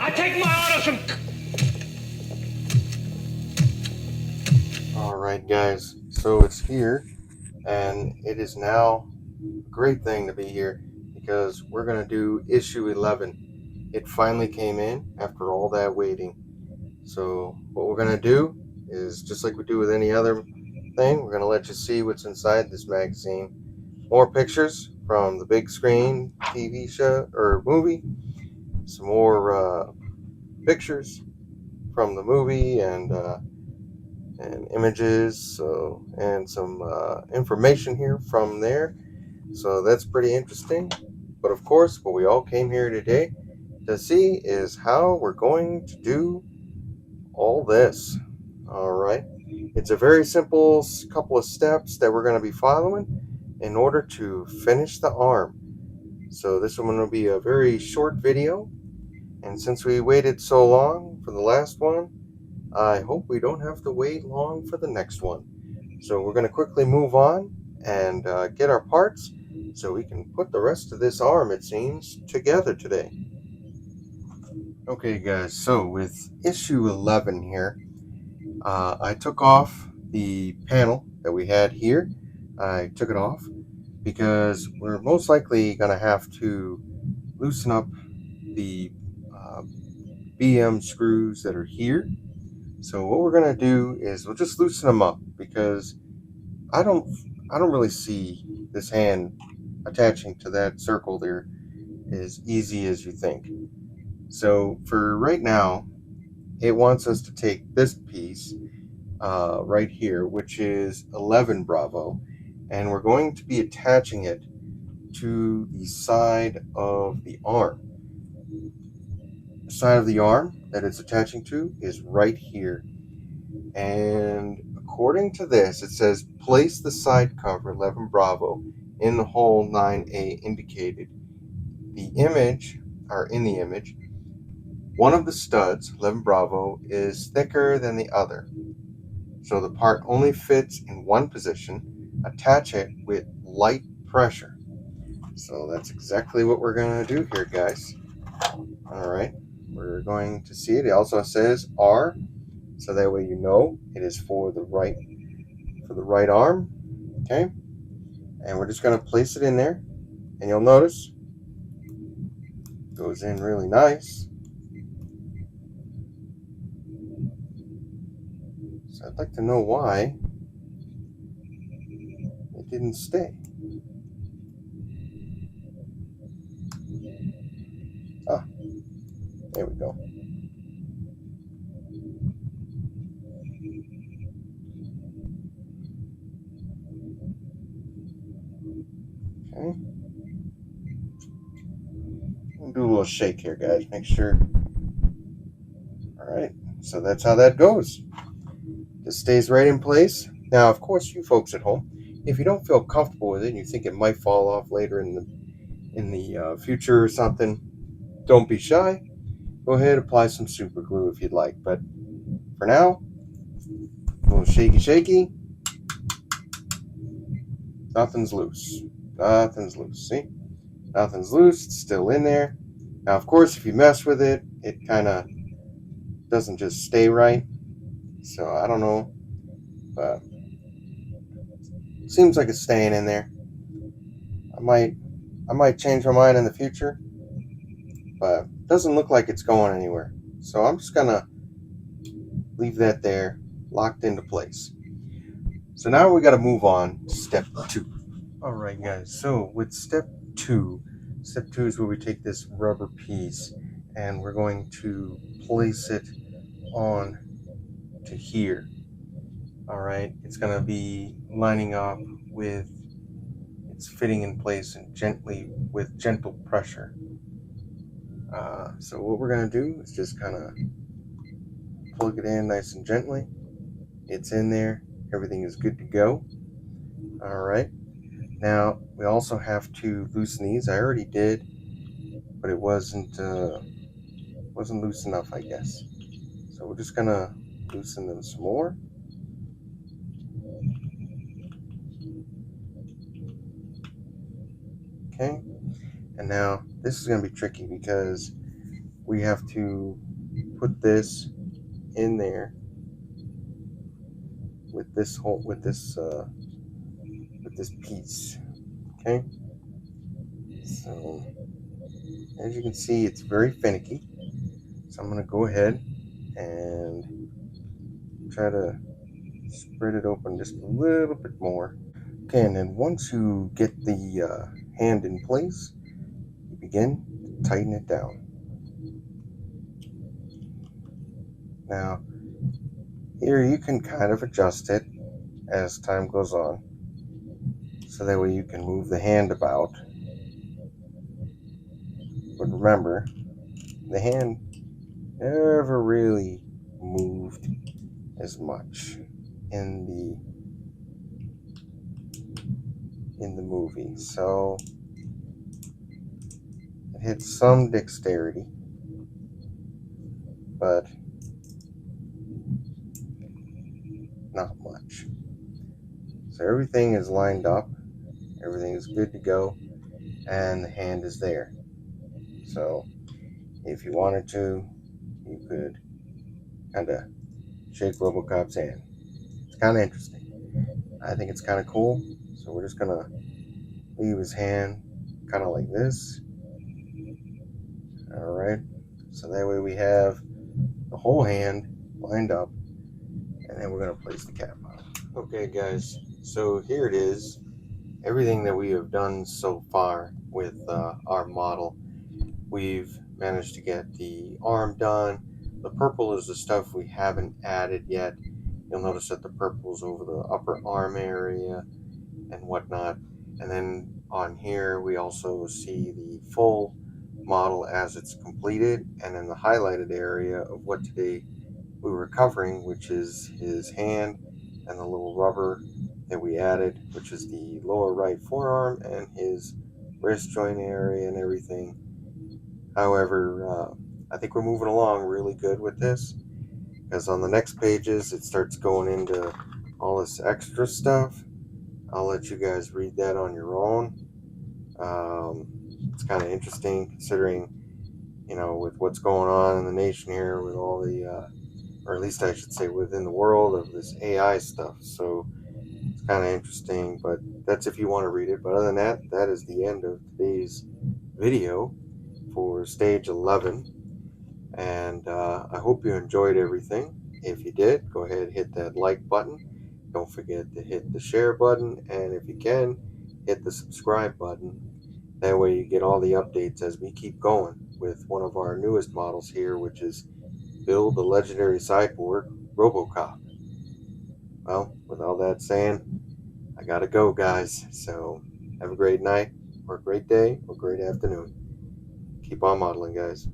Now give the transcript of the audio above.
I take my orders from... Alright guys, so it's here, and it is now a great thing to be here because we're going to do issue 11. It finally came in after all that waiting. So what we're going to do is, just like we do with any other thing, we're going to let you see what's inside this magazine. More pictures from the big screen TV show or movie, some more pictures from the movie, and images, so, and some information here from there. So that's pretty interesting. But of course, what we all came here today to see is how we're going to do all this. All right. It's a very simple couple of steps that we're going to be following in order to finish the arm. So this one will be a very short video. And since we waited so long for the last one, I hope we don't have to wait long for the next one. So we're going to quickly move on and get our parts so we can put the rest of this arm, it seems, together today. Okay guys, so with issue 11 here, I took off the panel that we had here. I took it off because we're most likely going to have to loosen up the BM screws that are here. So what we're going to do is we'll just loosen them up because I don't really see this hand attaching to that circle there as easy as you think. So for right now, it wants us to take this piece right here, which is 11 Bravo, and we're going to be attaching it to the side of the arm. The side of the arm that it's attaching to is right here. And according to this, it says place the side cover 11 Bravo in the hole 9A indicated. The image, or in the image, one of the studs, 11 Bravo, is thicker than the other. So the part only fits in one position. Attach it with light pressure. So that's exactly what we're going to do here, guys. All right, we're going to see it. It also says R, so that way you know it is for the right arm. Okay, and we're just going to place it in there, and you'll notice it goes in really nice. So I'd like to know why it didn't stay. Ah, there we go. Okay. We'll do a little shake here, guys. Make sure. All right. So that's how that goes. Just stays right in place. Now, of course, you folks at home, if you don't feel comfortable with it and you think it might fall off later in the future or something, don't be shy. Go ahead, apply some super glue if you'd like. But for now, a little shaky, shaky. Nothing's loose. Nothing's loose. See? Nothing's loose. It's still in there. Now, of course, if you mess with it, it kind of doesn't just stay right. So I don't know, but it seems like it's staying in there. I might change my mind in the future, but it doesn't look like it's going anywhere. So I'm just gonna leave that there, locked into place. So now we got to move on to step 2. All right, guys. So with step 2 is where we take this rubber piece and we're going to place it on to here. All right, it's going to be lining up with, it's fitting in place and gently with gentle pressure. So what we're going to do is just kind of plug it in nice and gently. It's in there. Everything is good to go. All right. Now we also have to loosen these. I already did, but it wasn't loose enough, I guess. So we're just gonna loosen them some more. Okay. And now this is gonna be tricky because we have to put this in there with this whole with this piece. Okay, so as you can see, it's very finicky. So I'm going to go ahead and try to spread it open just a little bit more. Okay, and then once you get the hand in place, you begin to tighten it down. Now, here you can kind of adjust it as time goes on, so that way you can move the hand about. But remember, the hand never really moved as much in the movie, so it had some dexterity, but not much. So everything is lined up, everything is good to go, and the hand is there. So if you wanted to, you could kind of shake Robocop's hand. It's kind of interesting. I think it's kind of cool. So we're just gonna leave his hand kind of like this. All right. So that way we have the whole hand lined up, and then we're gonna place the cap on. Okay, guys. So here it is. Everything that we have done so far with our model. We've managed to get the arm done. The purple is the stuff we haven't added yet. You'll notice that the purple is over the upper arm area and whatnot. And then on here, we also see the full model as it's completed, and then the highlighted area of what today we were covering, which is his hand and the little rubber that we added, which is the lower right forearm and his wrist joint area and everything. However, I think we're moving along really good with this, because on the next pages it starts going into all this extra stuff. I'll let you guys read that on your own. It's kind of interesting considering, with what's going on in the nation here with all the, or at least I should say within the world of this AI stuff. So it's kind of interesting, but that's if you want to read it. But other than that, that is the end of today's video for stage 11. And I hope you enjoyed everything. If you did, go ahead and hit that like button. Don't forget to hit the share button, and if you can, hit the subscribe button. That way you get all the updates as we keep going with one of our newest models here, which is Build the Legendary Cyborg, Robocop. Well, with all that saying, I gotta go, guys. So have a great night, or a great day, or a great afternoon. Keep on modeling, guys.